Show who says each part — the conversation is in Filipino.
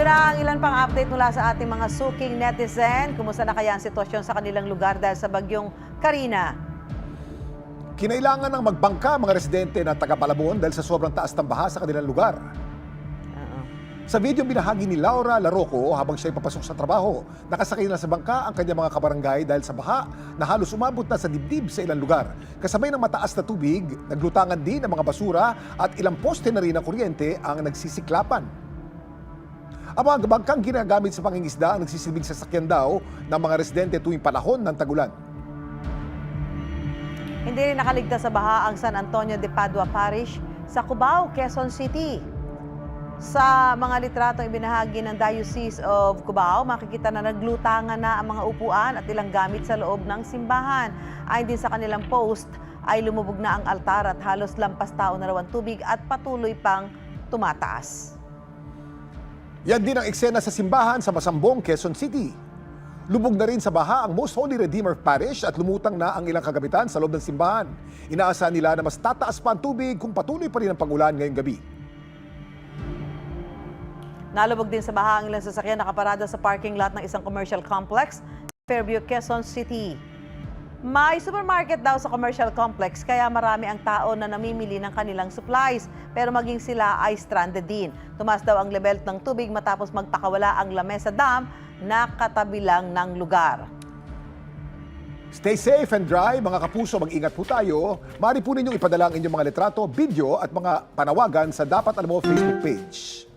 Speaker 1: na ang ilan pang update mula sa ating mga suking netizen. Kumusta na kaya ang sitwasyon sa kanilang lugar dahil sa bagyong Karina?
Speaker 2: Kinailangan ng magbangka mga residente na taga Malabon dahil sa sobrang taas ng baha sa kanilang lugar. Sa video binahagi ni Laura Laroco habang siya'y papasok sa trabaho, nakasakay na sa bangka ang kanyang mga kabarangay dahil sa baha na halos umabot na sa dibdib sa ilang lugar. Kasabay ng mataas na tubig, naglutangan din ang mga basura at ilang poste na rin ng kuryente ang nagsisiklapan. Ang mga bangkang ginagamit sa pangingisda ang nagsisilbing sasakyan daw ng mga residente tuwing panahon ng tagulan.
Speaker 1: Hindi rin nakaligtas sa baha ang San Antonio de Padua Parish sa Cubao, Quezon City. Sa mga litratong ibinahagi ng Diocese of Cubao, makikita na naglutangan na ang mga upuan at ilang gamit sa loob ng simbahan. Ayon din sa kanilang post, ay lumubog na ang altar at halos lampas tao na raw ang tubig at patuloy pang tumataas.
Speaker 2: Yan din ang eksena sa simbahan sa Masambong, Quezon City. Lubog na rin sa baha ang Most Holy Redeemer Parish at lumutang na ang ilang kagabitan sa loob ng simbahan. Inaasahan nila na mas tataas pa ang tubig kung patuloy pa rin ang pagulan ngayong gabi.
Speaker 1: Nalubog din sa baha ang ilang sasakyan nakaparada sa parking lot ng isang commercial complex sa Fairview, Quezon City. May supermarket daw sa commercial complex kaya marami ang tao na namimili ng kanilang supplies pero maging sila ay stranded din. Tumaas daw ang level ng tubig matapos magpakawala ang Lamesa Dam na katabi lang ng lugar.
Speaker 2: Stay safe and dry, mga kapuso, mag-ingat po tayo. Maaari po ninyong ipadala ang inyong mga litrato, video at mga panawagan sa Dapat Alam Mo Facebook page.